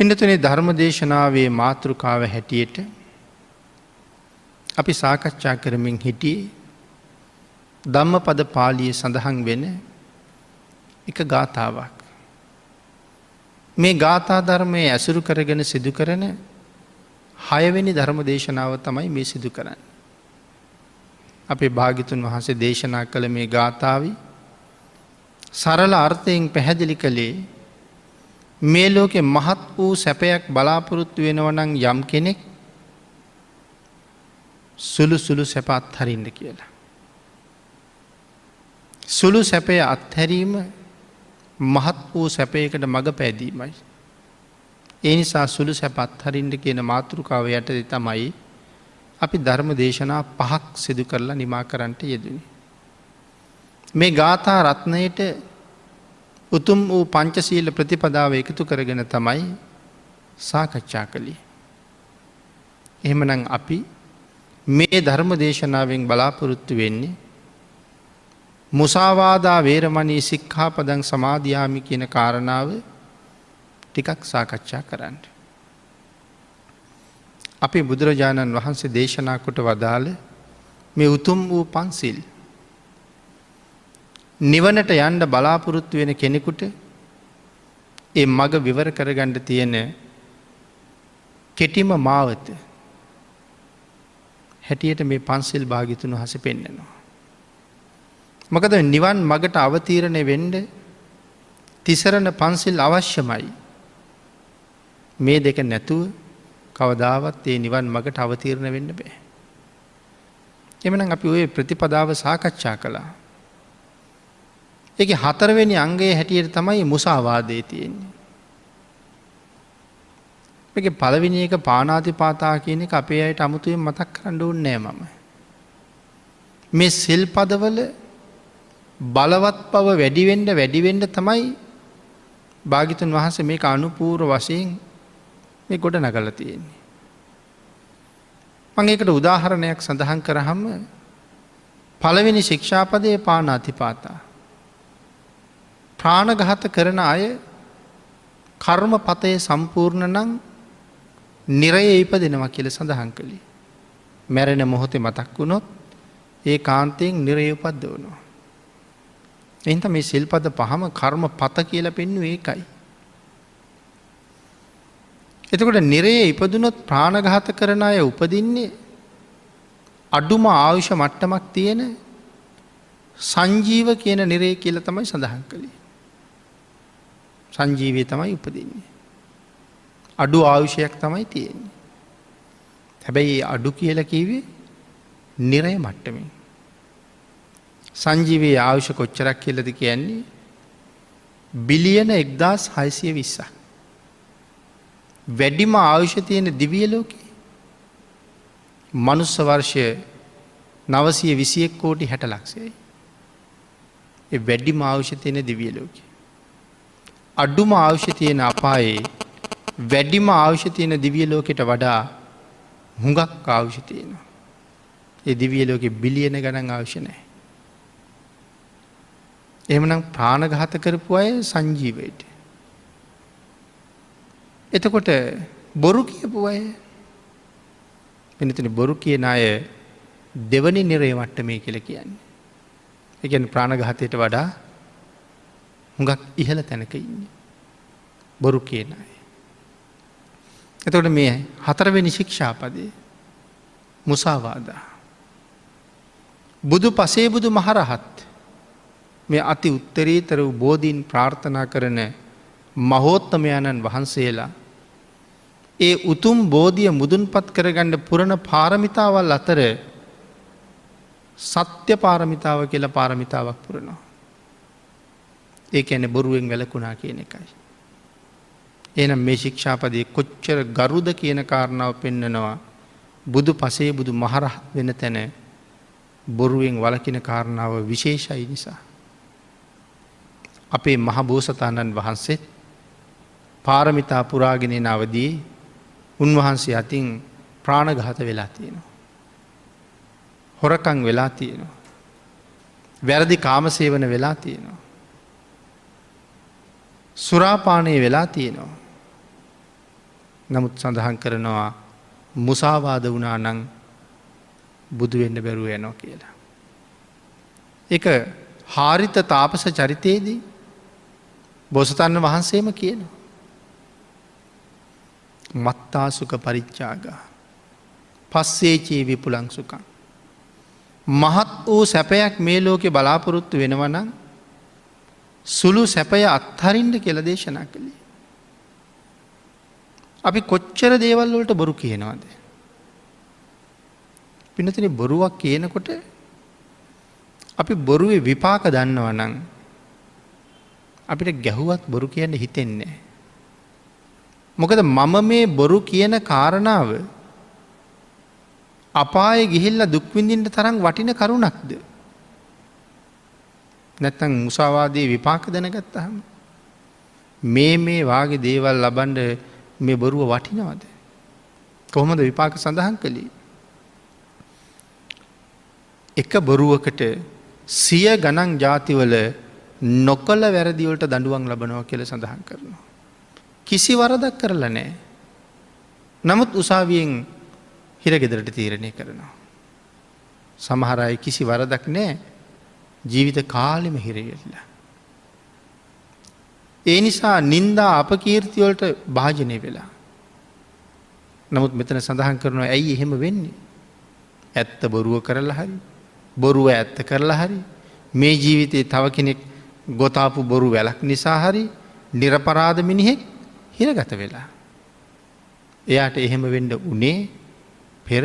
පින්නතුනේ ධර්ම දේශනාවේ මාතෘකාව හැටියට අපි සාකච්ඡා කරමින් හිටියේ ධම්මපද පාළියේ සඳහන් වෙන එක ගාථාවක්. මේ ගාථා ධර්මයේ ඇසුරු කරගෙන සිදු කරන 6 වෙනි ධර්ම දේශනාව තමයි මේ සිදු කරන්නේ. අපේ භාග්‍යතුන් වහන්සේ දේශනා කළ මේ ගාථාවේ සරල අර්ථයෙන් පැහැදිලි කළේ මේ ලෝකේ මහත් වූ සැපයක් බලාපොරොත්තු වෙනවා නම් යම් කෙනෙක් සුළු සුළු සැප අත්හරින්න කියලා. සුළු සැපය අත්හැරීම මහත් වූ සැපයකට මඟ පෑදීමයි. ඒ නිසා සුළු සැප අත්හරින්න කියන මාතෘකාව යටතේ තමයි අපි ධර්ම දේශනා 5ක් සිදු කරලා නිමා කරන්නට යෙදුනේ. මේ ගාථා රත්නයේට උතුම් වූ පංචශීල ප්‍රතිපදාව එකතු කරගෙන තමයි සාකච්ඡා කළේ. එහෙමනම් අපි මේ ධර්ම දේශනාවෙන් බලාපොරොත්තු වෙන්නේ මුසාවාදා වේරමණී සික්ඛාපදං සමාදියාමි කියන කාරණාව ටිකක් සාකච්ඡා කරන්න. අපේ බුදුරජාණන් වහන්සේ දේශනා කොට වදාළ මේ උතුම් වූ පන්සිල් නිවනට යන්න බලාපොරොත්තු වෙන කෙනෙකුට ඒ මඟ විවර කරගන්න තියෙන කෙටිම මාවත හැටියට මේ පන්සිල් භාග්‍යතුන් වහන්සේ පෙන්නනවා. මොකද නිවන් මඟට අවතීර්ණය වෙන්න තිසරණ පන්සිල් අවශ්‍යමයි. මේ දෙක නැතුව කවදාවත් ඒ නිවන් මඟට අවතීර්ණ වෙන්න බෑ. එමනම් අපි ওই ප්‍රතිපදාව සාකච්ඡා කළා. ඒකේ 4 වෙනි අංගයේ හැටියට තමයි මුසාවාදේ තියෙන්නේ. මේකේ පළවෙනි එක පාණාතිපාතා කියන එක අපේ අයට අමුතුවෙන් මතක් කරන්න ඕනේ නෑ මම. මේ සිල් පදවල බලවත් බව වැඩි වෙන්න තමයි භාග්‍යතුන් වහන්සේ මේක අනුපූර්ව වශයෙන් මේ ගොඩ නගලා තියෙන්නේ. මම ඒකට උදාහරණයක් සඳහන් කරාම පළවෙනි ශික්ෂාපදයේ පාණාතිපාතා ප්‍රාණඝාත කරන අය කර්මපතේ සම්පූර්ණ නම් නිරයේ ඉපදෙනවා කියලා සඳහන් කළේ. මැරෙන මොහොතේ මතක් වුණොත් ඒ කාන්තයෙන් නිරයේ උපද්දවනවා. එහෙනම් මේ සිල්පද පහම කර්මපත කියලා පෙන්වන්නේ ඒකයි. එතකොට නිරයේ ඉපදුනොත් ප්‍රාණඝාත කරන අය උපදින්නේ අඩුම ආයුෂ මට්ටමක් තියෙන සංජීව කියන නිරේ කියලා තමයි සඳහන් කළේ. සංජීවයේ තමයි උපදින්නේ. අඩු ආයුෂයක් තමයි තියෙන්නේ. හැබැයි අඩු කියලා කිව්වේ නිරය මට්ටමින්. සංජීවයේ ආයුෂ කොච්චරක් කියලාද කියන්නේ? බිලියන 1620ක්. වැඩිම ආයුෂ තියෙන දිව්‍ය ලෝකේ මනුස්ස වර්ෂය 921 කෝටි 60 ලක්ෂයයි. ඒ වැඩිම ආයුෂ තියෙන දිව්‍ය ලෝකේ. අඩුම ආයුෂ තියෙන අපායේ වැඩිම ආයුෂ තියෙන දිව්‍ය ලෝකෙට වඩා හුඟක් ආයුෂ තියෙනවා. ඒ දිව්‍ය ලෝකේ බිලියන ගණන් ආයුෂ නැහැ. එහෙමනම් ප්‍රාණඝාත කරපු අය සංජීවයට. එතකොට බොරු කියපු අය වෙනතන බොරු කියන අය දෙවනි නිරේ මට්ටමේ කියලා කියන්නේ. ඒ කියන්නේ ප්‍රාණඝාතයට වඩා හුඟක් ඉහළ තැනක ඉන්නේ. බොරු කියන අය. එතකොට මේ 4 වෙනි ශික්ෂාපදේ මුසාවාදා. බුදු පසේ බුදු මහරහත් මේ අති උත්තරීතර වූ බෝධීන් ප්‍රාර්ථනා කරන මහෝත්තමයන්න් වහන්සේලා ඒ උතුම් බෝධිය මුදුන්පත් කරගන්න පුරණ පාරමිතාවල් අතර සත්‍ය පාරමිතාව කියලා පාරමිතාවක් පුරනවා. ඒ කියන්නේ බොරුවෙන් වැළකුණා කියන එකයි. එහෙනම් මේ ශික්ෂාපදයේ කොච්චර ගරුද කියන කාරණාව පෙන්නනවා. බුදු පසේ බුදු මහරහත් වෙන තැන බොරුවෙන් වළකින කාරණාව විශේෂයි නිසා. අපේ මහ බෝසතාණන් වහන්සේ පාරමිතා පුරාගෙන යන අවදී උන්වහන්සේ අතින් ප්‍රාණඝාත වෙලා තියෙනවා. හොරකම් වෙලා තියෙනවා. වැරදි කාමසේවන වෙලා තියෙනවා. සුරාපානය වෙලා තියෙනවා. නමුත් සඳහන් කරනවා මුසාවාද වුණා නම් බුදු වෙන්න බැරුව යනවා කියලා. ඒක හාරිත තාපස චරිතයේදී බෝසතාණන් වහන්සේම කියනවා. මත්තාසුක පරිච්ඡාගා පස්සේචී විපුලංසුකං. මහත් වූ සැපයක් මේ ලෝකෙ බලාපොරොත්තු වෙනවනම් සුළු සැපය අත්හරින්ට කෙල දේශනා කළේ. අපි කොච්චර දේවල් වලට බොරු කියනවාද. පිනතින බොරුවක් කියනකොට අපි බොරුවේ විපාක දන්නවනං අපිට ගැහුවත් බොරු කියන්න හිතෙන්නේ. මොකද මම මේ බොරු කියන කාරණාව අපාය ගිහිල්ල දුක්විඳින්ට තරම් වටින කරුණක්ද. නැත්තං මුසාවාදී විපාක දැනගත්තහම මේ වාගේ දේවල් ලබන්ඩ මේ බොරුව වටිනවද. කොහොමද විපාක සඳහන් කළේ. එක බොරුවකට 100 ගණන් ජාතිවල නොකළ වැරදිවලට දඩුවන් ලබනවා කියල සඳහන් කරනවා. කිසි වරදක් කරලා නෑ. නමුත් උසාවියෙන් හිරගෙදරට තීරණය කරනවා. සමහරයි කිසි වරදක් නෑ ජීවිත කාලෙම හිරවෙල්ලා. ඒ නිසා නින්දා අපකීර්තිවලට භාජනය වෙලා. නමුත් මෙතන සඳහන් කරනවා ඇයි එහෙම වෙන්නේ. ඇත්ත බොරුව කරලා හරි බොරුව ඇත්ත කරලා හරි මේ ජීවිතයේ තව කෙනෙක් ගොතාපු බොරු වැලක් නිසා හරි නිරපරාධ මිනිහෙක් හිරගත වෙලා. එයාට එහෙම වෙන්ඩ උනේ පෙර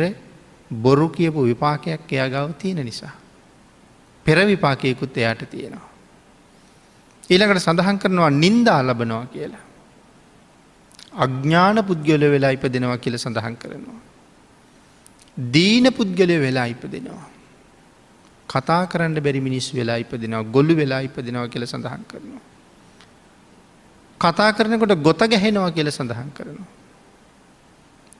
බොරු කියපු විපාකයක් එයා ගව තියෙන නිසා. පෙර විපාකයකුත් එයාට තියෙනවා. ඊළඟට සඳහන් කරනවා නින්දා ලබනවා කියලා. අඥ්ඥාන පුද්ගල වෙලා ඉපදෙනවා කියල සඳහන් කරනවා. දීන පුද්ගලය වෙලා ඉපදෙනවා. කතා කරන්න බැරි මිනිස් වෙලා ඉපදෙනවා ගොල්ලු වෙලා ඉපදෙනවා කියල සඳහන් කරනවා. කතා කරනකොට ගොත ගැහෙනවා කියල සඳහන් කරනවා.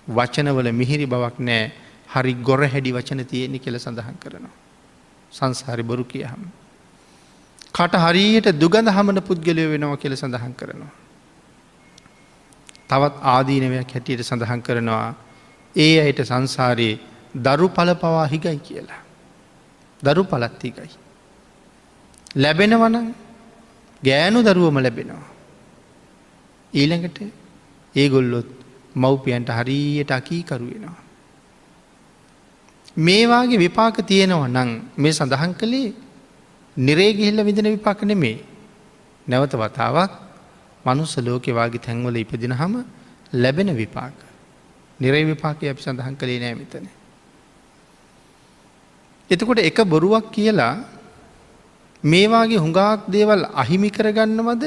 වචනවල මිහිරි බවක් නෑ හරි ගොර හැඩි වචන තියෙන්නේ කියල සඳහන් කරනවා. සංසාරි බොරු කියහම. කට හරියට දුගඳ හමන පුද්ගලයෝ වෙනවා කියල සඳහන් කරනවා. තවත් ආදීනවයක් හැටියට සඳහන් කරනවා ඒ අයට සංසාරයේ දරු පල පවා හිගයි කියලා. දරු පලත් හිගයි. ලැබෙනවන ගෑනු දරුවම ලැබෙනවා. ඊළඟට ඒගොල්ලොත් මව්පියන්ට හරියට අකීකරු වෙනවා. මේවාගේ විපාක තියෙනවා නං මේ සඳහන් කළේ නිරේ ගිහිල්ල විදින විපාක නෙමේ. නැවත වතාවක් මනුස්ස ලෝකෙ වගේ තැන්වල ඉපදින හම ලැබෙන විපාක. නිරේ විපාකය අපි සඳහන් කළේ නෑ මෙතන. එතකොට එක බොරුවක් කියලා මේවාගේ හුඟාක් දේවල් අහිමි කරගන්නවද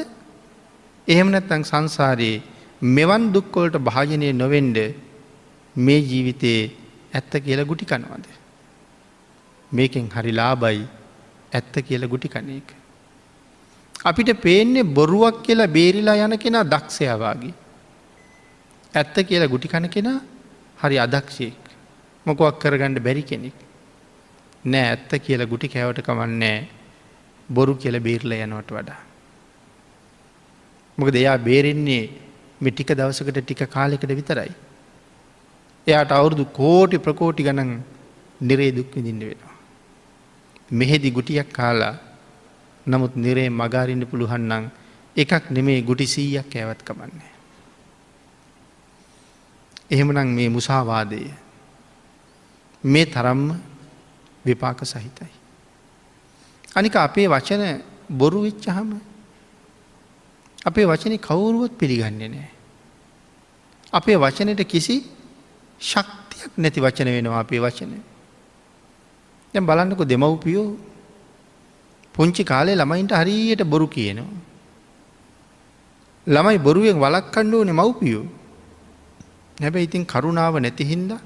එහෙම නැත්තං සංසාරයේ මෙවන් දුක්කොලට භාජනය නොවෙන්ඩ මේ ජීවිතයේ ඇත්ත කියල ගුටි කනවද. මේකෙන් හරි ලාබයි ඇත්ත කියල ගුටි කනේක. අපිට පේන්නේ බොරුවක් කියලා බේරිලා යන කෙනා දක්ෂයවාගේ. ඇත්ත කියලා ගුටි කන කෙනා හරි අදක්ෂයෙක් මොකුවක් කරගන්න බැරි කෙනෙක්. නෑ ඇත්ත කියලා ගුටි කෑවට කවන්නෑ බොරු කියල බේරල යනවට වඩා. මොකද එයා බේරෙන්නේ මේ ටික දවසකට ටික කාලෙකට විතරයි. එයාට අවුරුදු කෝටි ප්‍රකෝටි ගණන් නිරේ දුක් විඳින්න වෙනවා. මෙහෙදි ගුටියක් කාලා නමුත් නිරේ මගාරින්න පුළුවන්නම් එකක් නෙමේ ගුටි 100ක් කෑවත් කමන්නේ. එහෙමනම් මේ මුසාවාදය මේ තරම්ම විපාක සහිතයි. අනික අපේ වචන බොරු වෙච්චහම අපේ වචනේ කවුරුවත් පිළිගන්නේ නෑ. අපේ වචනෙට කිසි ශක්තියක් නැති වචන වෙනවා අපේ වචනය. දැන් බලන්නකො දෙමව්පියෝ පුංචි කාලේ ළමයින්ට හරියට බොරු කියනවා. ළමයි බොරුවෙන් වළක්වන්න ඕනේ මව්පියෝ. හැබැයි ඉතින් කරුණාව නැති හින්දා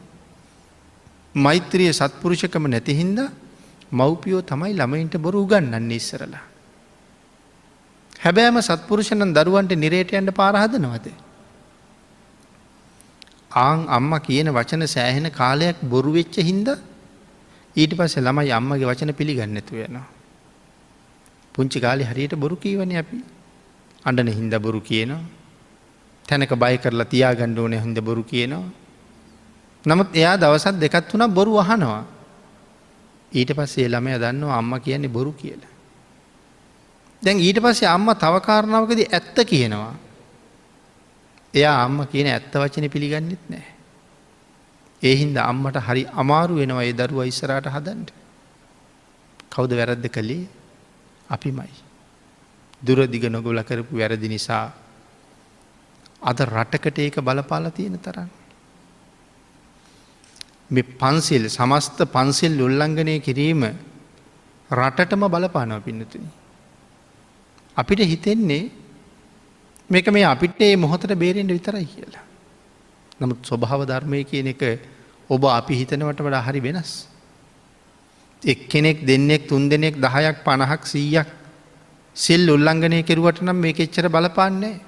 මෛත්‍රිය සත්පුරුෂකම නැති හින්දා මව්පියෝ තමයි ළමයින්ට බොරු උගන්වන්නේ ඉස්සරලා. හැබැයිම සත්පුරුෂයන් දරුවන්ට නිරේට යන්න පාර හදනවද? අම්මා කියන වචන සෑහෙන කාලයක් බොරු වෙච්ච හින්දා ඊට පස්සේ ළමයි අම්මගේ වචන පිළිගන්නේ නැතුව යනවා. පුංචි කාලේ හරියට බොරු කියවනේ අපි. අඬන හින්දා බොරු කියනවා. තැනක බය කරලා තියාගන්න ඕනේ හොඳ බොරු කියනවා. නමුත් එයා දවසක් දෙකක් තුනක් බොරු අහනවා. ඊට පස්සේ ළමයා දන්නවා අම්මා කියන්නේ බොරු කියලා. දැන් ඊට පස්සේ අම්මා තව කාරණාවකදී ඇත්ත කියනවා. එයා අම්මා කියන ඇත්ත වචනේ පිළිගන්නෙත් නැහැ. ඒ හින්දා අම්මට හරි අමාරු වෙනවා ඒ දරුවා ඉස්සරහට හදන්න. කවුද වැරද්ද කළේ? අපිමයි. දුර දිග නොගොල කරපු වැරදි නිසා අද රටකට ඒක බලපාලා තියෙන තරම්. මේ පන්සිල් සමස්ත පන්සිල් උල්ලංඝනය කිරීම රටටම බලපානවා පින්නතුනි. අපිට හිතෙන්නේ මේක මේ අපිට මේ මොහොතට බේරෙන්න විතරයි කියලා. නමුත් ස්වභාව ධර්මය කියන එක ඔබ අපි හිතනවට වඩා හරි වෙනස්. එක්කෙනෙක් දෙන්නෙක් තුන් දෙනෙක් 10ක් 50ක් 100ක් සිල් උල්ලංඝනය කෙරුවට නම් මේක එච්චර බලපාන්නේ.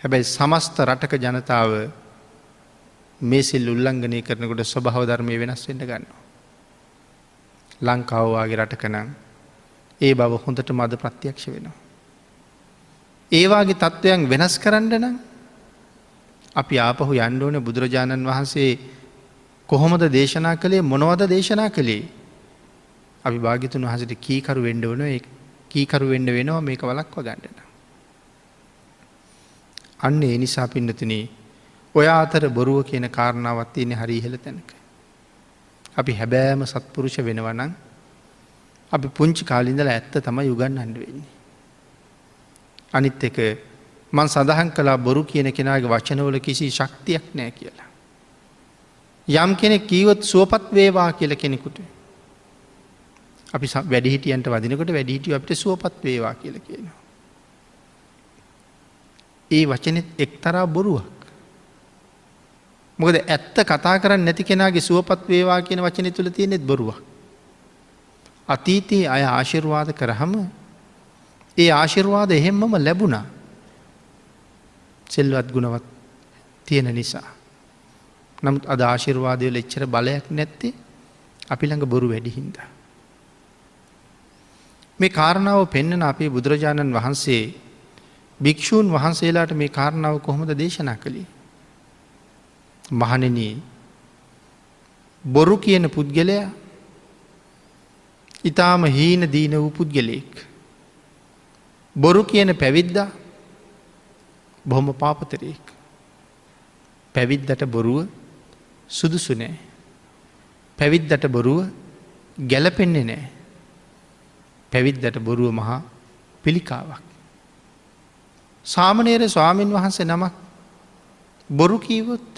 හැබැයි සමස්ත රටක ජනතාව මේ සිල් උල්ලංඝනය කරනකොට ස්වභාව ධර්මය වෙනස් වෙන්න ගන්නවා. ලංකාව වගේ රටක නම් ඒ බව හොඳටම අද ප්‍රත්‍යක්ෂ වෙනවා. ඒ වගේ තත්ත්වයන් වෙනස් කරන්න නම් අපි ආපහු යන්න ඕනේ බුදුරජාණන් වහන්සේ කොහොමද දේශනා කළේ මොනවද දේශනා කළේ? අපි භාග්‍යතුන් වහන්සේට කීකරු වෙන්න ඕන ඒ කීකරු වෙන්න වෙනවා මේක වළක්වා ගන්න. අන්න ඒ නිසා පින්නතුනි ඔය අතර බොරුව කියන කාරණාවක් තියෙන්නේ හරි ඉහළ තැනක. අපි හැබෑම සත්පුරුෂ වෙනවා නම් අපි පුංචි කාලේ ඉඳලා ඇත්ත තමයි උගන්වන්න වෙන්නේ. අනිත් එක මම සඳහන් කළා බොරු කියන කෙනාගේ වචනවල කිසි ශක්තියක් නැහැ කියලා. යම් කෙනෙක් කීවොත් සුවපත් වේවා කියලා කෙනෙකුට අපි වැඩිහිටියන්ට වදිනකොට වැඩිහිටියෝ අපිට සුවපත් වේවා කියලා කියනවා. ඒ වචනේත් එක්තරා බොරුවක්. මොකද ඇත්ත කතා කරන්නේ නැති කෙනාගේ සුවපත් වේවා කියන වචනේ තුල තියෙනෙත් බොරුවක්. අතීතයේ අය ආශිර්වාද කරාම ඒ ආශිර්වාද එහෙම්මම ලැබුණා. සෙල්වත් ගුණවත් තියෙන නිසා. නමුත් අද ආශිර්වාදය වල එච්චර බලයක් නැත්තේ අපි ළඟ බොරු වැඩි හින්දා. මේ කාරණාව පෙන්වන අපේ බුදුරජාණන් වහන්සේ භික්ෂූන් වහන්සේලාට මේ කාරණාව කොහොමද දේශනා කළේ? මහණෙනි බොරු කියන පුද්ගලයා ඊටාම හීන දීන වූ පුද්ගලෙක්. බොරු කියන පැවිද්දා බොහොම පාපතරයෙක්. පැවිද්දට බොරුව සුදුසු නෑ. පැවිද්දට බොරුව ගැලපෙන්නේ නෑ. පැවිද්දට බොරුව මහා පිළිකාවක්. සාමණේර ස්වාමින් වහන්සේ නමක් බොරු කීවොත්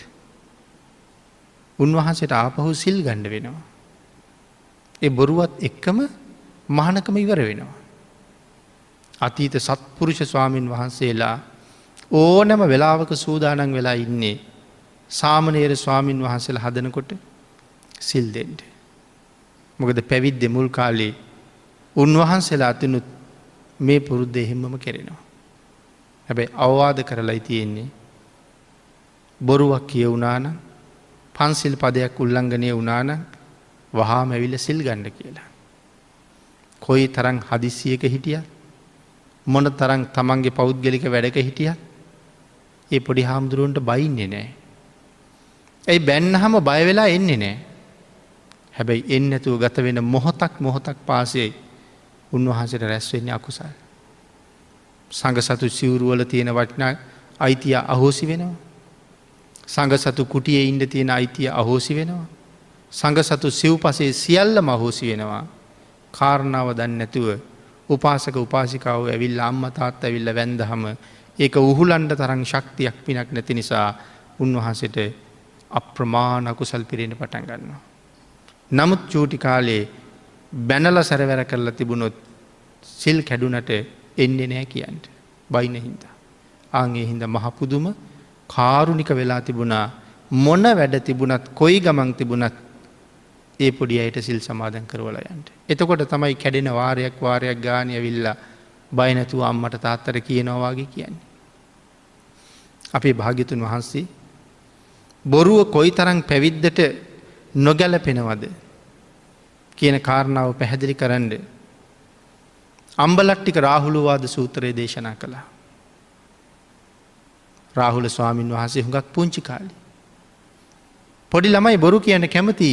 උන්වහන්සේට ආපහු සිල් ගන්න වෙනවා. ඒ බොරුවත් එක්කම මහානකම ඉවර වෙනවා. අතීත සත්පුරුෂ ස්වාමින් වහන්සේලා ඕනෑම වෙලාවක සූදානම් වෙලා ඉන්නේ සාමණේර ස්වාමින් වහන්සේලා හදනකොට සිල් දෙන්න. මොකද පැවිද්දේ මුල් කාලේ උන්වහන්සේලා අතිනුත් මේ පුරුද්ද එහෙම්මම කෙරෙනවා. හැබැයි අවවාද කරලායි තියෙන්නේ බොරුවක් කියවුණා නම් පන්සිල් පදයක් උල්ලංඝනය වුණා නම් වහාම ඇවිල්ලා සිල් ගන්න කියලා. කොයි තරම් හදිස්සියක හිටියත් මොන තරම් තමන්ගේ පෞද්ගලික වැඩක හිටියත් ඒ පොඩි හාමුදුරුවන්ට බයින්නේ නැහැ. ඒ බැන්නහම බය වෙලා එන්නේ නැහැ. හැබැයි එන්නේ නැතුව ගත වෙන මොහොතක් පාසේ උන්වහන්සේට රැස් වෙන්නේ අකුසල්. සංඝසතු සිවුරු වල තියෙන වටිනා අයිතිය අහෝසි වෙනවා. සංඝසතු කුටියේ ඉන්න තියෙන අයිතිය අහෝසි වෙනවා. සංඝසතු සිව්පසේ සියල්ලම අහෝසි වෙනවා. කාරණාව දන්නේ නැතුව උපාසක උපාසිකාවෝ ඇවිල්ලා අම්මා තාත්තා ඇවිල්ලා වැන්දහම ඒක උහුලන්න තරම් ශක්තියක් පිනක් නැති නිසා උන්වහන්සේට අප්‍රමාණ අකුසල් පිරෙන්න පටන් ගන්නවා. නමුත් චූටි කාලේ බැනලා සැරවැර කරලා තිබුණොත් සිල් කැඩුනට එන්නේ නැහැ කියන්නේ. බයින හින්දා. ආන් ඒ හින්දා මහ පුදුම කාරුණික වෙලා තිබුණා. මොන වැඩ තිබුණත් කොයි ගමන් තිබුණත් ඒ පොඩි අයට සිල් සමාදන් කරවලා යන්න. එතකොට තමයි කැඩෙන වාරයක් ගානේ ඇවිල්ලා බය නැතුව අම්මට තාත්තට කියනවා වගේ කියන්නේ. අපේ භාග්‍යතුන් වහන්සේ බොරුව කොයිතරම් පැවිද්දට නොගැලපෙනවද කියන කාරණාව පැහැදිලි කරන්න අම්බලට්ටික රාහුලවාද සූත්‍රය දේශනා කළා. රාහුල ස්වාමීන් වහන්සේ හුඟක් පුංචි කාලේ. පොඩි ළමයි බොරු කියන්න කැමති.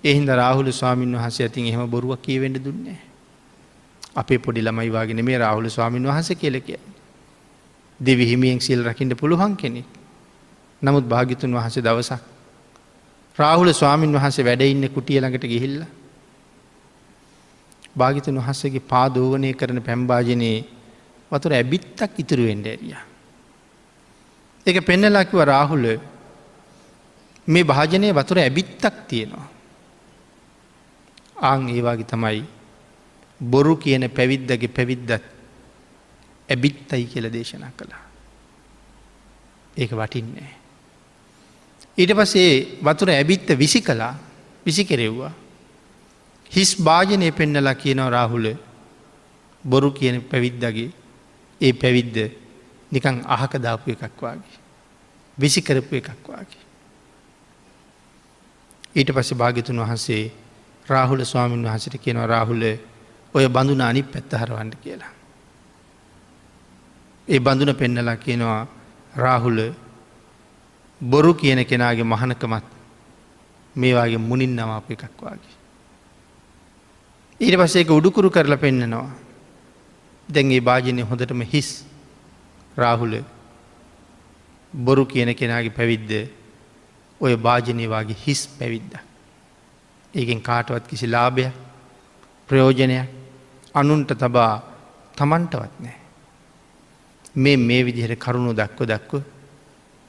ඒ හින්දා රාහුල ස්වාමීන් වහන්සේ අතින් එහෙම බොරුවක් කියවෙන්න දුන්නේ නැහැ. අපේ පොඩි ළමයි වාගේ නෙමෙයි රාහුල ස්වාමීන් වහන්සේ කියලා කියන්නේ. දෙවි හිමියෙන් සීල් රකින්න පුළුවන් කෙනෙක්. නමුත් භාග්‍යතුන් වහන්සේ දවසක් රාහුල ස්වාමීන් වහන්සේ වැඩ ඉන්න කුටිය ළඟට ගිහිල්ලා භාග්‍යතුන් වහන්සේගේ පාදෝවණය කරන පැම් භාජනයේ වතුර ඇබිත්තක් ඉතුරු වෙන්න ඇරියා. ඒක පෙන්නලා කිව්වා රාහුල මේ භාජනයේ වතුර ඇබිත්තක් තියෙනවා. ආන් ඒ වගේ තමයි බොරු කියන පැවිද්දගේ පැවිද්දත් ඇබිත්තයි කියලා දේශනා කළා. ඒක වටින්නේ නැහැ. ඊට පස්සේ වතුර ඇබිත්ත විසි කළා, විසි කෙරෙව්වා. හිස් භාජනය පෙන්නලා කියනවා රාහුල බොරු කියන පැවිද්දගේ ඒ පැවිද්ද නිකන් අහක දාපු එකක් වාගේ. විසි කරපු එකක් වාගේ. ඊට පස්සේ භාග්‍යතුන් වහන්සේ රාහුල ස්වාමීන් වහන්සේට කියනවා රාහුල ඔය බඳුන අනිත් පැත්ත හරවන්න කියලා. ඒ බඳුන පෙන්නලා කියනවා රාහුල බොරු කියන කෙනාගේ මහනකමත් මේ වගේ මුණින් නවාපු එකක් වාගේ. ඊට පස්සේ ඒක උඩුකුරු කරලා පෙන්නනවා. දැන් මේ භාජනය හොඳටම හිස්. රාහුල බොරු කියන කෙනාගේ පැවිද්ද ඔය භාජනය වගේ හිස් පැවිද්ද. ඒකෙන් කාටවත් කිසි ලාභයක් ප්‍රයෝජනයක් අනුන්ට තබා තමන්ටවත් නෑ. මේ විදිහට කරුණු දක්ව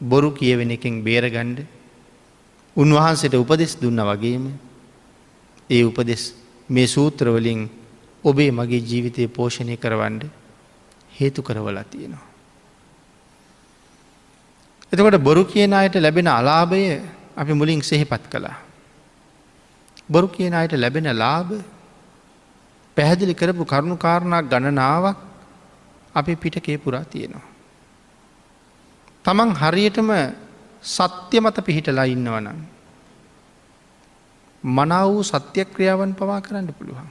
බොරු කියවෙන එකෙන් බේරගණ්ඩ උන්වහන්සේට උපදෙස් දුන්න වගේම ඒ උපදෙස් මේ සූත්‍රවලින් ඔබේ මගේ ජීවිතය පෝෂණය කරවන්ඩ හේතු කරවලා තියෙනවා. එතකොට බොරු කියන අයට ලැබෙන අලාභය අපි මුලින් සෙහිපත් කළා. බොරු කියන අයට ලැබෙන ලාභ පැහැදිලි කරපු කරුණු කාරණා ගණනාවක් අපි පිටකේ පුරා තියෙනවා. තමන් හරියටම සත්‍ය මත පිහිටලා ඉන්නවනම් මනාව වූ සත්‍යක්‍රියාවන් පවා කරන්න පුළුවන්.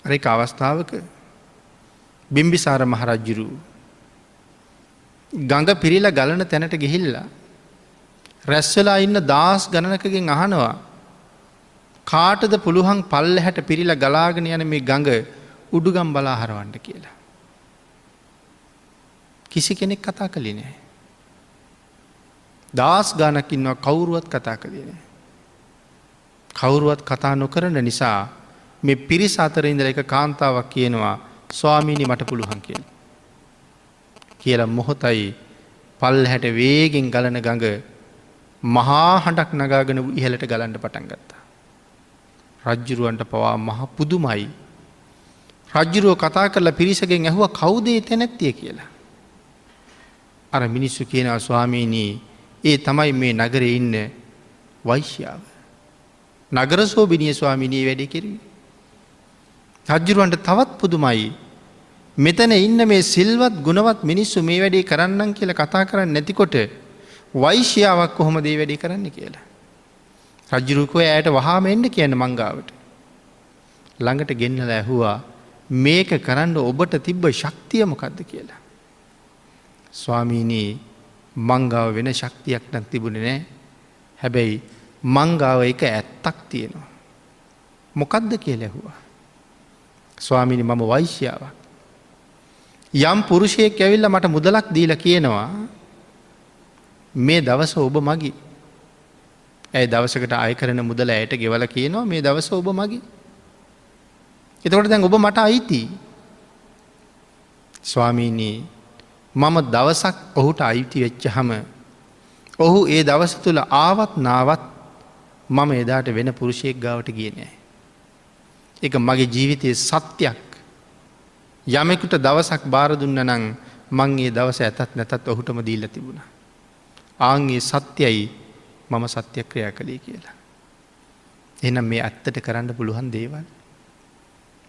අර එක අවස්ථාවක බිම්බිසාර මහරජුරු ගඟ පිරිලා ගලන තැනට ගිහිල්ලා රැස්වෙලා ඉන්න දාස් ගණනකගෙන් අහනවා කාටද පුළුවන් පල්ලෙහාට පිරිලා ගලාගෙන යන මේ ගඟ උඩුගම් බලා හරවන්න කියලා. කිසි කෙනෙක් කතා කළේ නැහැ. දාස් ගානක් ඉන්නවා කවුරුවත් කතා කළේ නැහැ. කවුරුවත් කතා නොකරන නිසා මේ පිරිස අතර ඉඳලා එක කාන්තාවක් කියනවා ස්වාමීනි මට පුළුවන් කියලා. කියලා මොහොතයි පල්ලෙහාට වේගෙන් ගලන ගඟ මහා හඬක් නගාගෙන ඉහළට ගලන්න පටන් ගත්තා. රජ්ජුරුවන්ට පවා මහ පුදුමයි. රජ්ජුරුව කතා කරලා පිරිසගෙන් ඇහුවා කවුද ඒ තැනැත්තිය කියලා. අර මිනිස්සු කියනවා ස්වාමීනි ඒ තමයි මේ නගරේ ඉන්න වෛශ්‍යාව. නගර සෝබිනිය ස්වාමීනී වැඩේ කෙරුවේ. රජ්ජුරුවන්ට තවත් පුදුමයි. මෙතන ඉන්න මේ සිල්වත් ගුණවත් මිනිස්සු මේ වැඩේ කරන්නම් කියලා කතා කරන්නේ නැතිකොට වෛශ්‍යාවක් කොහොමද මේ වැඩේ කරන්නේ කියලා. රජ්ජුරුව කිව්වා ඇයට වහාම එන්න කියන්න මං ගාවට. ළඟට ගෙන්නලා ඇහුවා මේක කරන්න ඔබට තිබ්බ ශක්තිය මොකද්ද කියලා. ස්වාමීනි මං ගාව වෙන ශක්තියක් නම් තිබුණේ නැහැ. හැබැයි මං ගාව එක ඇත්තක් තියෙනවා. මොකද්ද කියලා ඇහුවා. ස්වාමීනි මම වෛශ්‍යාවක්. යම් පුරුෂයෙක් ඇවිල්ලා මට මුදලක් දීලා කියනවා මේ දවස ඔබ මගේ. ඇයි දවසකට අය කරන මුදල ඇයට ගෙවලා කියනවා මේ දවස ඔබ මගේ. එතකොට දැන් ඔබ මට අයිති. ස්වාමීනි මම දවසක් ඔහුට අයිති වෙච්චහම ඔහු ඒ දවස තුල ආවත් නාවත් මම එදාට වෙන පුරුෂයෙක් ගාවට ගියේ නෑ. ඒක මගේ ජීවිතයේ සත්‍යයක්. යමෙකුට දවසක් බාර දුන්නා නම් මං ඒ දවස ඇතත් නැතත් ඔහුටම දීලා තිබුණා. ආන් ඒ සත්‍යයි මම සත්‍යක්‍රියා කළේ කියලා. එහෙනම් මේ ඇත්තට කරන්න පුළුවන් දේවල්.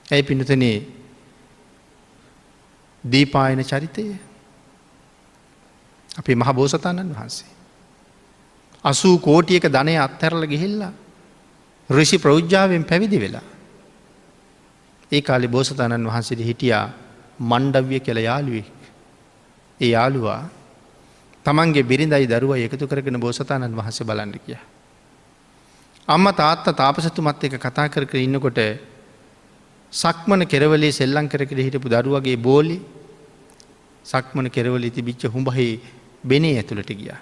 ඇයි පින්නතනේ දීපායන චරිතය අපේ මහ බෝසතාණන් වහන්සේ 80 කෝටියක ධනය අත්හැරලා ගිහිල්ලා ඍෂි ප්‍රෞජ්‍යාවෙන් පැවිදි වෙලා ඒ කාලේ බෝසතාණන් වහන්සේට හිටියා මණ්ඩව්‍ය කියලා යාළුවෙක්. ඒ යාළුවා තමන්ගේ බිරිඳයි දරුවා එකතු කරගෙන බෝසතාණන් වහන්සේ බලන්න ගියා. අම්මා තාත්තා තාපසතුමත් එක්ක කතා කර කර ඉන්නකොට සක්මන කෙරවලේ සෙල්ලම් කර කර හිටපු දරුවගේ බෝලේ සක්මන කෙරවලේ තිබිච්ච හුඹහේ බෙනේ ඇතුළට ගියා.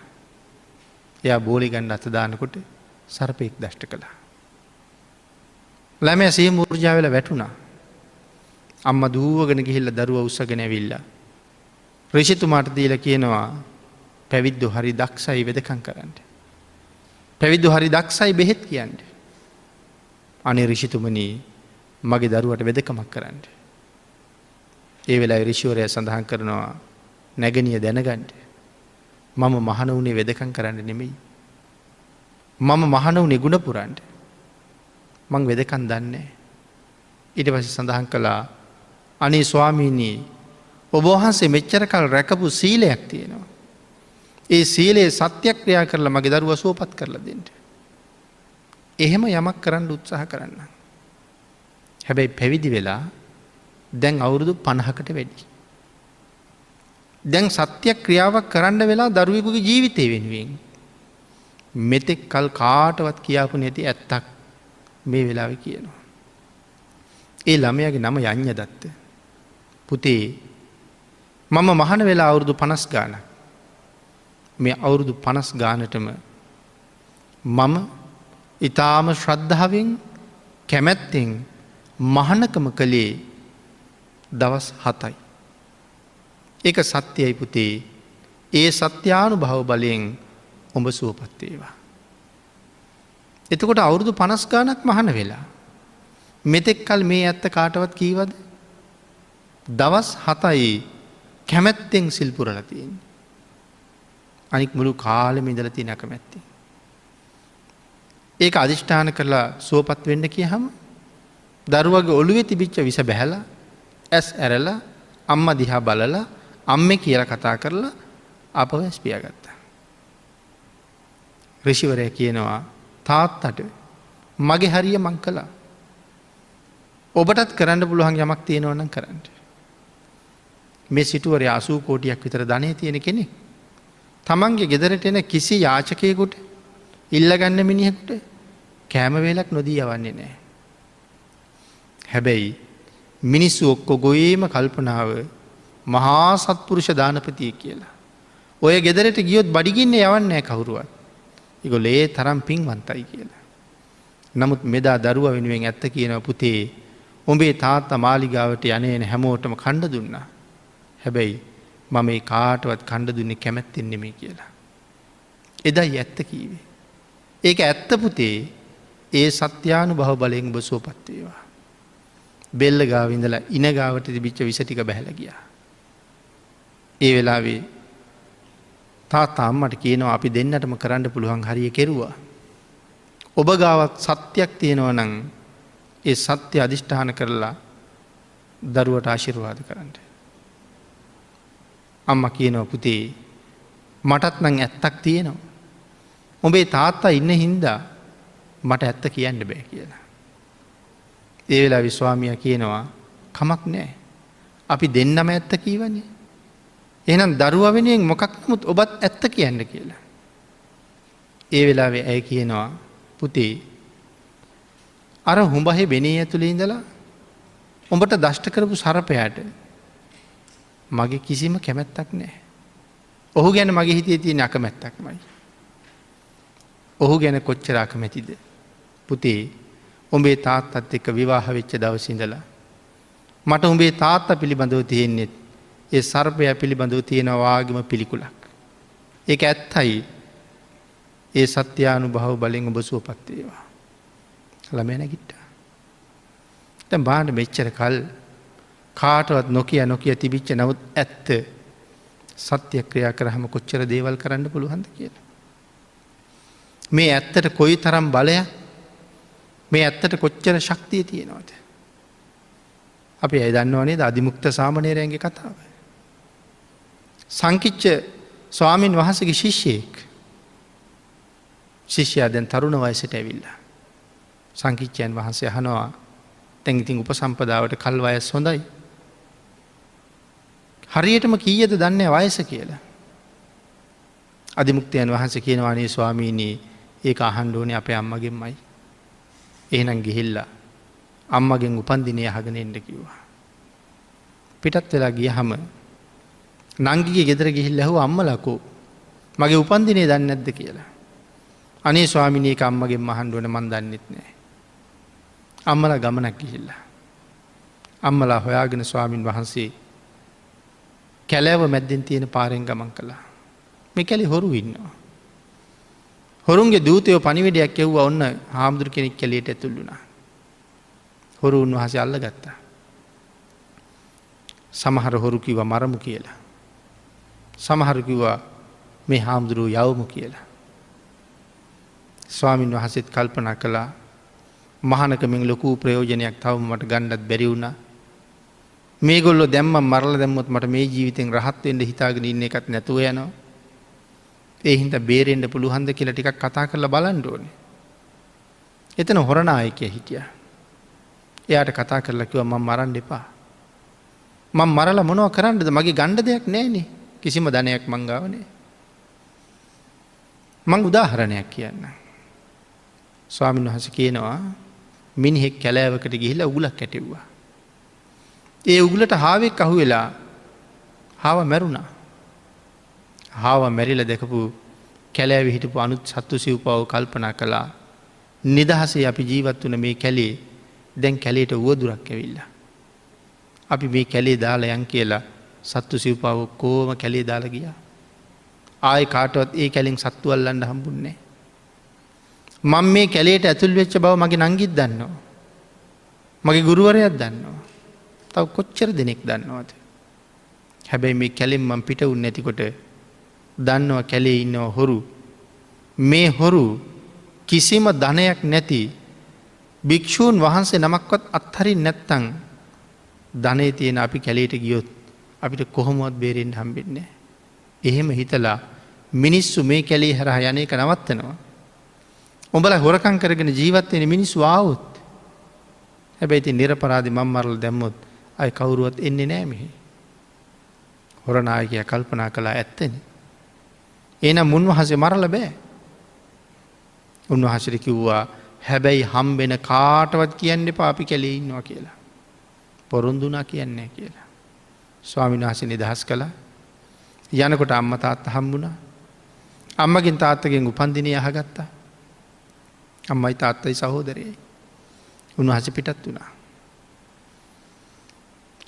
එයා බෝලේ ගන්න අත දානකොට සර්පෙක් දෂ්ට කළා. ළමයා සිහිය මූර්ජා වෙලා වැටුණා. අම්මා දුවගෙන ගිහිල්ලා දරුවා උස්සගෙන ඇවිල්ලා ඍෂිතුමාට දීලා කියනවා පැවිද්දෝ හරි දක්ෂයි වෙදකම් කරන්න. පැවිද්දෝ හරි දක්ෂයි බෙහෙත් කියන්න. අනේ ඍෂිතුමනි මගේ දරුවට වෙදකමක් කරන්න. ඒ වෙලාවේ ඍෂිවරයා සඳහන් කරනවා නැගණිය දැනගන්න. මම මහණ වුණේ වෙදකම් කරන්න නෙමෙයි. මම මහණ වුණේ ගුණ පුරන්න. මං වෙදකම් දන්නේ නැහැ. ඊට පස්සේ සඳහන් කළා අනේ ස්වාමීනි ඔබ වහන්සේ මෙච්චර කල් රැකපු සීලයක් තියෙනවා. ඒ සීලයේ සත්‍යක්‍රියා කරලා මගේ දරුවා සුවපත් කරලා දෙන්න. එහෙම යමක් කරන්න උත්සාහ කරන්න. හැබැයි පැවිදි වෙලා දැන් අවුරුදු 50කට වැඩි. දැන් සත්‍යක්‍රියාවක් කරන්න වෙලා දරුවෙකුගේ ජීවිතය වෙනුවෙන් මෙතෙක් කල් කාටවත් කියාපු නැති ඇත්තක් මේ වෙලාවේ කියනවා. ඒ ළමයාගේ නම යඤ්ඤ දත්ත. පුතේ මම මහාන වෙලා අවුරුදු 50 ගානක්. මේ අවුරුදු 50 ගානටම මම ඊටාම ශ්‍රද්ධාවෙන් කැමැත්තෙන් මහානකම කළේ දවස් 7යි. ඒක සත්‍යයි පුතේ. ඒ සත්‍යානුභව බලයෙන් ඔබ සුවපත් වේවා. එතකොට අවුරුදු 50 ගානක් මහාන වෙලා මෙතෙක් කල මේ ඇත්ත කාටවත් කීවද? දවස් 7යි කැමැත්තෙන් සිල් පුරලා තියෙන්නේ. අනික් මුළු කාලෙම ඉඳලා තියෙන කැමැත්තෙන්. ඒක අදිෂ්ඨාන කරලා සුවපත් වෙන්න කියහම දරුවගේ ඔළුවේ තිබිච්ච විස බැහැලා ඇස් ඇරලා අම්මා දිහා බලලා අම්මේ කියලා කතා කරලා අපව ඇස් පියාගත්තා. ඍෂිවරයා කියනවා තාත්තට මගේ හරිය මං කළා. ඔබටත් කරන්න පුළුවන් යමක් තියෙනවා නම් කරන්න. මේ සිටුවරයා 80 කෝටියක් විතර ධනෙ තියෙන කෙනෙක්. තමන්ගේ ගෙදරට එන කිසි යාචකයෙකුට ඉල්ලගන්න මිනිහෙකුට කෑම වේලක් නොදී යවන්නේ නැහැ. හැබැයි මිනිස්සු ඔක්කොගෙම කල්පනාව මහා සත්පුරුෂ දානපතියෙක් කියලා. ඔය ගෙදරට ගියොත් බඩගින්න යවන්නේ නැහැ කවුරුවත්. ඒගොල්ලෝ ඒ තරම් පින්වන්තයි කියලා. නමුත් මෙදා දරුවා වෙනුවෙන් ඇත්ත කියනවා පුතේ උඹේ තාත්තා මාලිගාවට යන්නේ හැමෝටම කණ්ඩ දුන්නා. හැබැයි මම ඒ කාටවත් කණ්ඩ දුන්නේ කැමැත්තෙන් නෙමෙයි කියලා. එදයි ඇත්ත කීවේ. ඒක ඇත්ත පුතේ. ඒ සත්‍යානුභව බලයෙන් ඔබ සුවපත් වේවා. බෙල්ල ගාව ඉඳලා ඉන ගාවට තිබිච්ච විස ටික බහැලා ගියා. ඒ වෙලාවේ තාත්තා අම්මට කියනවා අපි දෙන්නටම කරන්න පුළුවන් හරිය කෙරුවා. ඔබ ගාවත් සත්‍යයක් තියෙනවා නම් ඒ සත්‍ය අදිෂ්ඨාන කරලා දරුවට ආශිර්වාද කරන්න. අම්මා කියනවා පුතේ මටත් නම් ඇත්තක් තියෙනවා. උඹේ තාත්තා ඉන්න හින්දා මට ඇත්ත කියන්න බෑ කියලා. ඒ වෙලාවේ ස්වාමියා කියනවා කමක් නැහැ. අපි දෙන්නම ඇත්ත කීවනේ. එහෙනම් දරුවා වෙනුවෙන් මොකක් නමුත් ඔබත් ඇත්ත කියන්න කියලා. ඒ වෙලාවේ ඇය කියනවා පුතේ අර හුඹහේ බෙනේ ඇතුලේ ඉඳලා උඹට දෂ්ට කරපු සර්පයාට මගේ කිසිම කැමැත්තක් නැහැ. ඔහු ගැන මගේ හිතේ තියෙන අකමැත්තක්මයි. ඔහු ගැන කොච්චර අකමැතිද? පුතේ උඹේ තාත්තත් එක්ක විවාහ වෙච්ච දවසේ ඉඳලා මට උඹේ තාත්තා පිළිබඳව තියෙන්නේ ඒ සර්පයා පිළිබඳව තියෙන වාගේම පිළිකුලක්. ඒක ඇත්තයි. ඒ සත්‍යානුභව බලෙන් ඔබ සුවපත් වේවා. ළමයා නැගිට්ටා. දැන් බාන්න මෙච්චර කල් කාටවත් නොකිය තිබිච්ච නමුත් ඇත්ත සත්‍ය ක්‍රියා කරාම කොච්චර දේවල් කරන්න පුළුවන්ද කියලා. මේ ඇත්තට කොයි තරම් බලයක් මේ ඇත්තට කොච්චර ශක්තිය තියෙනවද? අපි අය දන්නව නේද අදිමුක්ත සාමණේරයන්ගේ කතාව. සංකිච්ඡ ස්වාමින් වහන්සේගේ ශිෂ්‍යයෙක්. ශිෂ්‍යයා දැන් තරුණ වයසට ඇවිල්ලා. සංකිච්ඡයන් වහන්සේ අහනවා දැන් ඉතින් උපසම්පදාවට කල් වයස් හොඳයි. හරියටම කීයද දන්නේ වයස කියලා. අධිමුක්තයන් වහන්සේ කියනවානේ ස්වාමීනී ඒක අහන්න ඕනේ අපේ අම්මගෙන්මයි. එහෙනම් ගිහිල්ලා අම්මගෙන් උපන්දිනය අහගෙන එන්න කිව්වා. පිටත් වෙලා ගියහම නංගිගේ ගෙදර ගිහිල්ලා ඇහුවා අම්මලාකෝ මගේ උපන්දිනේ දන්නේ නැද්ද කියලා. අනේ ස්වාමිනී ඒක අම්මගෙන් අහන්න ඕනේ මන් දන්නෙත් නෑ. අම්මලා ගමනක් ගිහිල්ලා. අම්මලා හොයාගෙන ස්වාමින් වහන්සේ කැලෑව මැද්දෙන් තියෙන පාරෙන් ගමන් කළා. මේ කැලේ හොරු ඉන්නවා. හොරුන්ගේ දූතයෝ පණිවිඩයක් එව්වා ඔන්න හාමුදුරු කෙනෙක් කැලේට ඇතුල් වුණා. හොරු උන්වහන්සේ අල්ලගත්තා. සමහර හොරු කිව්වා මරමු කියලා. සමහර කිව්වා මේ හාමුදුරුවෝ යවමු කියලා. ස්වාමින් වහන්සේත් කල්පනා කළා මහානකමින් ලොකු ප්‍රයෝජනයක් තවම මට ගන්නත් බැරි වුණා. මේගොල්ලෝ දැම්මම මරලා දැම්මොත් මට මේ ජීවිතෙන් රහත් වෙන්න හිතාගෙන ඉන්න එකත් නැතුව යනවා. ඒ හින්දා බේරෙන්න පුළුවන්ද කියලා ටිකක් කතා කරලා බලන්න ඕනේ. එතන හොරනායකයා හිටියා. එයාට කතා කරලා කිව්වා මම මරන්න එපා. මම මරලා මොනව කරන්නද? මගේ ගන්න දෙයක් නැහැනේ. කිසිම ධනයක් මං ගාව නැහැ. මං උදාහරණයක් කියන්නම්. ස්වාමීන් වහන්සේ කියනවා මිනිහෙක් කැලෑවකට ගිහිල්ලා උගුලක් කැටෙව්වා. ඒ උගුලට හාවෙක් අහුවෙලා හාව මැරුණා. හාව මැරිලා දැකපු කැලෑවේ හිටපු අනුත් සත්තු සිව්පාව කල්පනා කළා නිදහසේ අපි ජීවත් වුණ මේ කැලේ දැන් කැලේට උවදුරක් ඇවිල්ලා. අපි මේ කැලේ දාලා යන් කියලා සත්තු සිව්පාව කොහොම කැලේ දාලා ගියා. ආයේ කාටවත් ඒ කැලෙන් සත්තු අල්ලන්න හම්බුන්නේ නැහැ. මම මේ කැලේට ඇතුල් වෙච්ච බව මගේ නංගිත් දන්නවා. මගේ ගුරුවරයාත් දන්නවා. තව කොච්චර දෙනෙක් දන්නවද? හැබැයි මේ කැලෙන් මම පිට වුනේ නැතිකොට දන්නවා කැලේ ඉන්නව හොරු. මේ හොරු කිසිම ධනයක් නැති භික්ෂූන් වහන්සේ නමක්වත් අත්හරින්න නැත්තම් ධනෙ තියෙන අපි කැලේට ගියොත් අපිට කොහොමවත් බේරෙන්න හම්බෙන්නේ නැහැ. එහෙම හිතලා මිනිස්සු මේ කැලේ හරහා යන එක නවත්තනවා. උඹලා හොරකම් කරගෙන ජීවත් වෙන මිනිස්සු ආවොත් හැබැයි ඉතින් නිරපරාධි මම මරලා දැම්මොත් අය කවුරුවත් එන්නේ නැහැ මෙහි. හොරනායකයා කල්පනා කළා ඇත්තනේ. එහෙනම් උන්වහන්සේ මරලා බෑ. උන්වහන්සේට කිව්වා හැබැයි හම්බෙන කාටවත් කියන්න එපා අපි කැලේ ඉන්නවා කියලා. පොරොන්දුනා කියන්නේ නැහැ කියලා. ස්වාමීන් වහන්සේ නිදහස් කළා. යනකොට අම්මා තාත්තා හම්බුණා. අම්මගෙන් තාත්තගෙන් උපන්දිනය අහගත්තා. අම්මයි තාත්තයි සහෝදරයයි. උන්වහන්සේ පිටත් වුණා.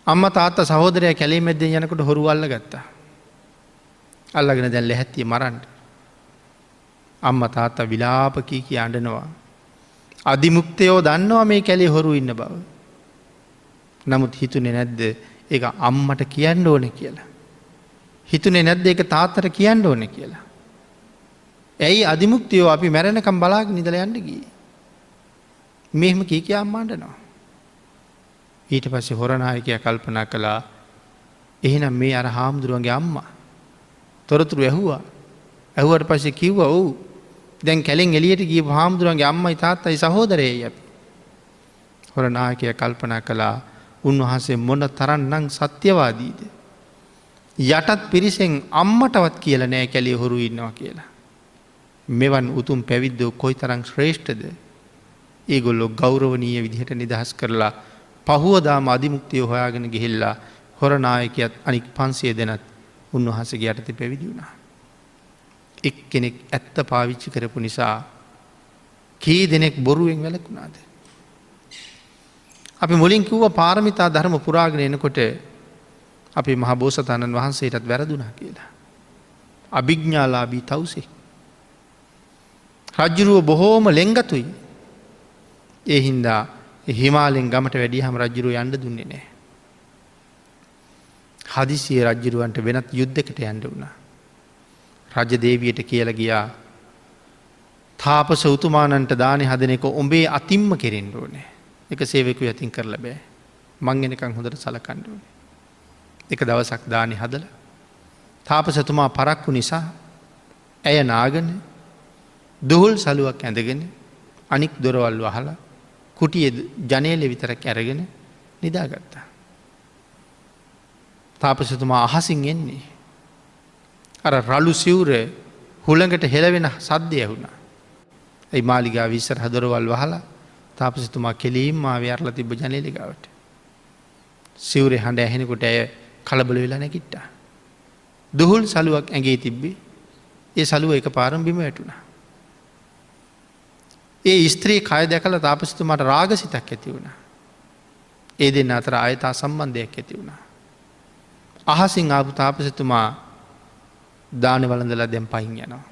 අම්මා තාත්තා සහෝදරයා කැලේ මැද්දෙන් යනකොට හොරු අල්ලගත්තා. අල්ලගෙන දැන් ලැහැත්තිය මරන්න. අම්මා තාත්තා විලාප කී කී අඬනවා. අධිමුක්තයෝ දන්නවා මේ කැලේ හොරු ඉන්න බව. නමුත් හිතුනේ නැද්ද ඒක අම්මට කියන්න ඕනේ කියලා. හිතුනේ නැද්ද ඒක තාත්තට කියන්න ඕනේ කියලා. ඇයි අධිමුක්තියෝ අපි මැරෙනකම් බලාගෙන ඉඳලා යන්න ගියේ? මෙහෙම කී කියා අම්මා අඬනවා. ඊට පස්සේ හොරනායකයා කල්පනා කළා එහෙනම් මේ අර හාමුදුරුවන්ගේ අම්මා තොරතුරු ඇහුවා. ඇහුවට පස්සේ කිව්වා ඔව් දැන් කැලෙන් එළියට ගියපු හාමුදුරුවන්ගේ අම්මයි තාත්තයි සහෝදරයයි අපි. හොරනායකයා කල්පනා කළා උන්වහන්සේ මොන තරම්නම් සත්‍යවාදීද? යටත් පිරිසෙන් අම්මටවත් කියලා නෑ කැලේ හොරු ඉන්නවා කියලා. මෙවන් උතුම් පැවිද්දෝ කොයිතරම් ශ්‍රේෂ්ඨද? ඒගොල්ලෝ ගෞරවනීය විදිහට නිදහස් කරලා පහුවදාම අධිමුක්තිය හොයාගෙන ගිහිල්ලා හොරනායකයාත් අනික් 500 දෙනත් උන්වහන්සේගේ යටතේ පැවිදි වුණා. එක්කෙනෙක් ඇත්ත පාවිච්චි කරපු නිසා කී දෙනෙක් බොරුවෙන් වැළකුණාද? අපි මුලින් කිව්වා පාරමිතා ධර්ම පුරාගෙන එනකොට අපේ මහ බෝසතාණන් වහන්සේටත් වැරදුනා කියලා. අභිඥාලාභී තවුසේ. රජුරුව බොහෝම ලෙන්ගතුයි. ඒ හින්දා හිමාලෙන් ගමට වැඩියහම රජුරුව යන්න දුන්නේ නැහැ. හදිසියේ රජුරුවන්ට වෙනත් යුද්ධයකට යන්න වුණා. රජදේවියට කියලා ගියා තාපස උතුමාණන්ට දානේ හදන එක උඹේ අතින්ම කෙරෙන්න ඕනේ. ඒක සේවකයෝ අතින් කරලා බෑ. මං එනකන් හොඳට සලකන්න ඕනේ. එක දවසක් දානේ හදලා තාපසතුමා පරක්කු නිසා ඇය නාගෙන දුහුල් සලුවක් ඇඳගෙන අනික් දොරවල් වහලා කුටියේ ජනේලෙ විතරක් අරගෙන නිදාගත්තා. තාපසතුමා අහසින් එන්නේ. අර රළු සිවුර හුළඟට හෙළවෙන සද්දය ඇහුණා. ඒ මාලිගාව ඉස්සරහ දොරවල් වහලා තාපසතුමා කෙලින්ම ආවේ අරලා තිබ්බ ජනේලෙ ගාවට. සිවුරේ හඬ ඇහෙනකොට ඇය කලබල වෙලා නැගිට්ටා. දුහුල් සලුවක් ඇඟේ තිබ්බේ. ඒ සලුව එකපාරම බිම වැටුණා. ඒ ස්ත්‍රී කය දැකලා තාපසතුමාට රාගසිතක් ඇති වුණා. ඒ දෙන්න අතර ආයතා සම්බන්ධයක් ඇති වුණා. අහසින් ආපු තාපසතුමා දාන වළඳලා දැන් පයින් යනවා.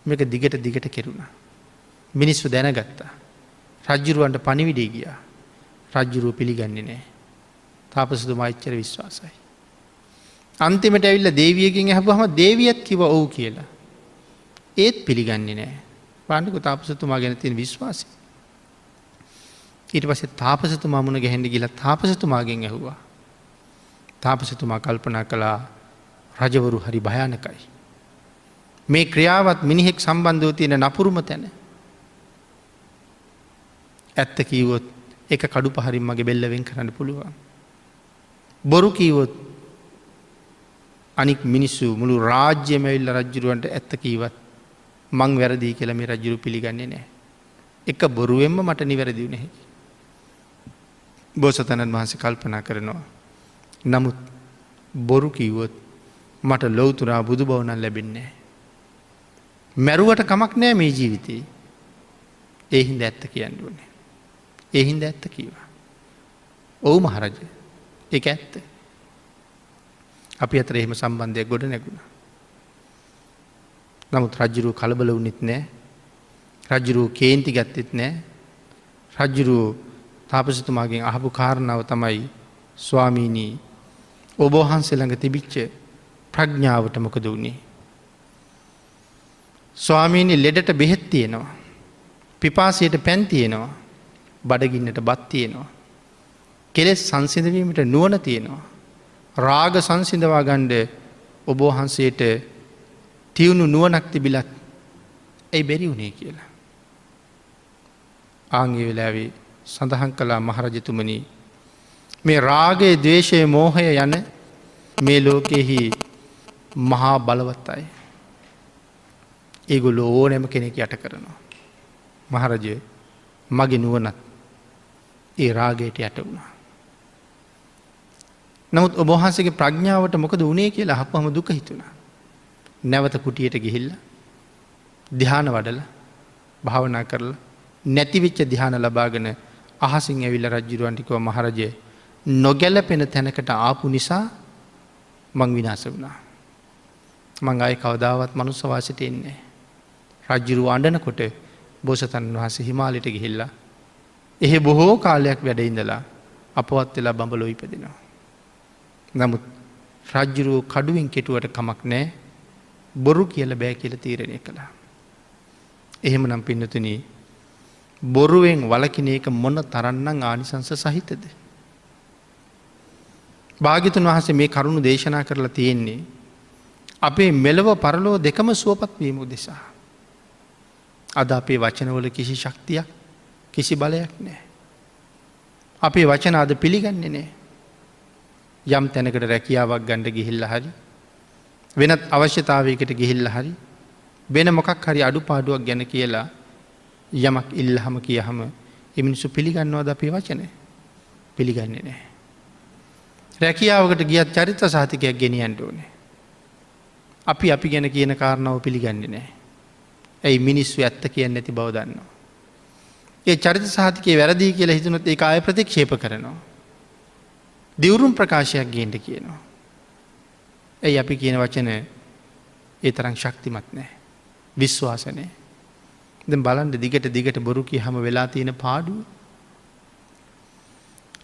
මේක දිගට දිගට කෙරුණා. මිනිස්සු දැනගත්තා. රජ්ජුරුවන්ට පණිවිඩය ගියා. රජ්ජුරුව පිළිගන්නේ නැහැ. තාපසතුමා එච්චර විශ්වාසයි. අන්තිමට ඇවිල්ලා දේවියකින් අහපුවාම දේවියත් කිව්වා ඔව් කියලා. ඒත් පිළිගන්නේ නැහැ. පාණ්ඩික තාපසතුමා ගැන තියෙන විශ්වාසය. ඊට පස්සේ තාපසතුමා මුණ ගැහෙන්න ගිහලා තාපසතුමාගෙන් ඇහුවා. තාපසතුමා කල්පනා කළා රජවරු හරි භයානකයි. මේ ක්‍රියාවත් මිනිහෙක් සම්බන්ධව තියෙන නපුරුම තැන. ඇත්ත කීවොත් එක කඩු පහරින් මගේ බෙල්ල වෙන් කරන්න පුළුවන්. බොරු කීවොත් අනික් මිනිස්සු මුළු රාජ්‍යම ඇවිල්ලා රජුරවන්ට ඇත්ත කීවත් මං වැරදි කියලා මේ රජුරු පිළිගන්නේ නැහැ. එක බොරුවෙන්ම මට නිවැරදි වුණේ. බෝසතාණන් වහන්සේ කල්පනා කරනවා. නමුත් බොරු කිව්වොත් මට ලෞතුරා බුදු බව නම් ලැබෙන්නේ නැහැ. මැරුවට කමක් නැහැ මේ ජීවිතේ. ඒ හින්දා ඇත්ත කියන්න ඕනේ. ඒ හින්දා ඇත්ත කීවා. ඔව් මහරජ. ඒක ඇත්ත. අපි අතර එහෙම සම්බන්ධයක් ගොඩ නැගුණා. නමුත් රජුරෝ කලබල වුණෙත් නැහැ. රජුරෝ කේන්ති ගත්තෙත් නැහැ. රජුරෝ තාපසතුමාගෙන් අහපු කාරණාව තමයි ස්වාමීනි ඔබ වහන්සේ ළඟ තිබිච්ච ප්‍රඥාවට මොකද වුනේ? ස්වාමීනි ලෙඩට බෙහෙත් තියෙනවා. පිපාසයට පැන් තියෙනවා. බඩගින්නට බත් තියෙනවා. කෙලෙස් සංසිඳවීමට නුවණ තියෙනවා. රාග සංසිඳවා ගන්න ඔබ වහන්සේට තියුණු නුවණක් තිබිලත් ඒ බැරි වුණේ කියලා. ආන්ගේ වෙලාවේ සඳහන් කළා මහරජතුමනි මේ රාගය, ද්වේෂය, මෝහය යන මේ ලෝකෙහි මහා බලවත් අය. ඒගොල්ලෝ ඕනෑම කෙනෙක් යට කරනවා. මහරජය මගේ නුවණත් ඒ රාගයට යට වුණා. නමුත් ඔබ වහන්සේගේ ප්‍රඥාවට මොකද වුණේ කියලා අහපුවම දුක හිතුණා. නැවත කුටියට ගිහිල්ලා ධ්‍යාන වඩලා භාවනා කරලා නැතිවෙච්ච ධ්‍යාන ලබාගෙන අහසින් ඇවිල්ලා රජුරවන්ට කිව්වා මහරජය නොගැලපෙන තැනකට ආපු නිසා මං විනාශ වුණා. මං ආයේ කවදාවත් මනුස්ස වාසයට එන්නේ නැහැ. රජුරුව අඬනකොට බෝසතාණන් වහන්සේ හිමාලයට ගිහිල්ලා එහි බොහෝ කාලයක් වැඩ ඉඳලා අපවත් වෙලා බඹලොව ඉපදිනවා. නමුත් රජුරුව කඩුවෙන් කෙටුවට කමක් නැහැ. බොරු කියලා බෑ කියලා තීරණය කළා. එහෙමනම් පින්නතුනි බොරුවෙන් වළකින එක මොන තරම්නම් ආනිසංස සහිතද? භාග්‍යතුන් වහන්සේ මේ කරුණු දේශනා කරලා තියෙන්නේ අපේ මෙලව පරලොව දෙකම සුවපත් වීම උදෙසා. අද අපේ වචනවල කිසි ශක්තියක් කිසි බලයක් නැහැ. අපේ වචන අද පිළිගන්නේ නැහැ. යම් තැනකට රැකියාවක් ගන්න ගිහිල්ලා හරි වෙනත් අවශ්‍යතාවයකට ගිහිල්ලා හරි වෙන මොකක් හරි අඩුපාඩුවක් ගැන කියලා යමක් ඉල්ලහම කියහම ඒ මිනිස්සු පිළිගන්නවද අපේ වචනේ? පිළිගන්නේ නැහැ. රැකියාවකට ගියත් චරිත සාහිතිකයක් ගෙනියන්න ඕනේ. අපි ගැන කියන කාරණාව පිළිගන්නේ නැහැ. ඇයි මිනිස්සු ඇත්ත කියන්නේ නැති බව දන්නවා. ඒ චරිත සාහිතිකේ වැරදි කියලා හිතුනොත් ඒක ආය ප්‍රතික්ෂේප කරනවා. දිවුරුම් ප්‍රකාශයක් ගේන්න කියනවා. ඇයි අපි කියන වචන ඒ තරම් ශක්තිමත් නැහැ. විශ්වාස නැහැ. දැන් බලන්න දිගට බොරු කියහම වෙලා තියෙන පාඩුව.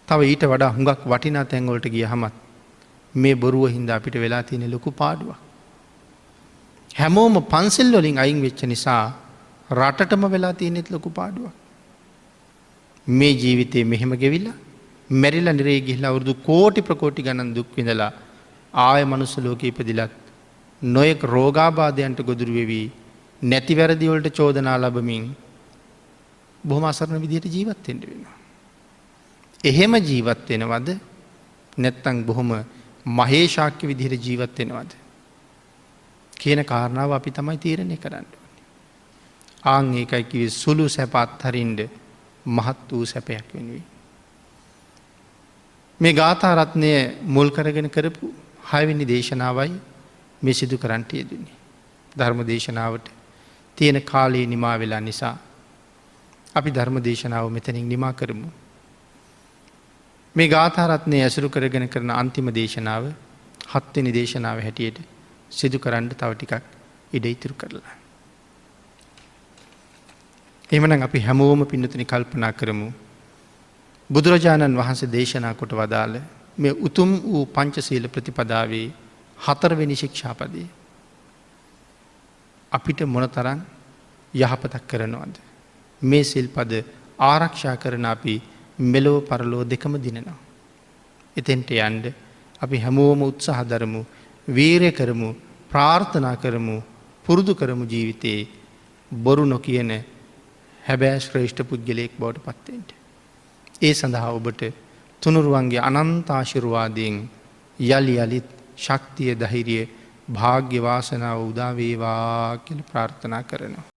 තව ඊට වඩා හුඟක් වටිනා තැන් වලට ගියහමත් මේ බොරුව හින්දා අපිට වෙලා තියෙන ලොකු පාඩුවක්. හැමෝම පන්සල් වලින් අයින් වෙච්ච නිසා රටටම වෙලා තියෙනෙත් ලොකු පාඩුවක්. මේ ජීවිතේ මෙහෙම ගෙවිලා මැරිලා නිරේ ගිහිලා අවුරුදු කෝටි ප්‍රකෝටි ගණන් දුක් විඳලා ආය මනුස්ස ලෝකෙ ඉපදිලත් නොයෙක් රෝගාබාධයන්ට ගොදුරු වෙවි නැති වැරදි වලට චෝදනා ලැබමින් බොහොම අසරණ විදියට ජීවත් වෙන්න වෙනවා. එහෙම ජීවත් වෙනවද නැත්නම් බොහොම මහේශාක්‍ය විදිහට ජීවත් වෙනවද කියන කාරණාව අපි තමයි තීරණය කරන්න ඕනේ. ආන් ඒකයි කිව්වේ සුළු සැප අත්හරින්න මහත් වූ සැපයක් වෙනුවෙන්. මේ ගාථා රත්නය මුල් කරගෙන කරපු 6 වෙනි දේශනාවයි මේ සිදු කරන්නට යෙදුනේ. ධර්ම දේශනාවට තියෙන කාලය නිමා වෙලා නිසා අපි ධර්ම දේශනාව මෙතනින් නිමා කරමු. මේ ගාථා රත්නය ඇසුරු කරගෙන කරන අන්තිම දේශනාව 7 වෙනි දේශනාව හැටියට සිදු කරන්න තව ටිකක් ඉඩ ඉතුරු කරලා. එහෙමනම් අපි හැමෝම පින්නතුනි කල්පනා කරමු. බුදුරජාණන් වහන්සේ දේශනා කොට වදාළ මේ උතුම් වූ පංචශීල ප්‍රතිපදාවේ 4 වෙනි ශික්ෂාපදේ අපිට මොනතරම් යහපතක් කරනවද? මේ සිල්පද ආරක්ෂා කරන අපි මෙලොව පරලොව දෙකම දිනනවා. එතෙන්ට යන්න අපි හැමෝම උත්සාහ දරමු, වීරය කරමු, ප්‍රාර්ථනා කරමු, පුරුදු කරමු ජීවිතේ බොරු නොකියන හැබෑ ශ්‍රේෂ්ඨ පුද්ගලයෙක් බවට පත් වෙන්න. ඒ සඳහා ඔබට තුනුරුවන්ගේ අනන්ත ආශිර්වාදයෙන් යලි යලිත් ශක්තිය, ධෛර්යය, භාග්‍ය වාසනාව උදා වේවා කියලා ප්‍රාර්ථනා කරනවා.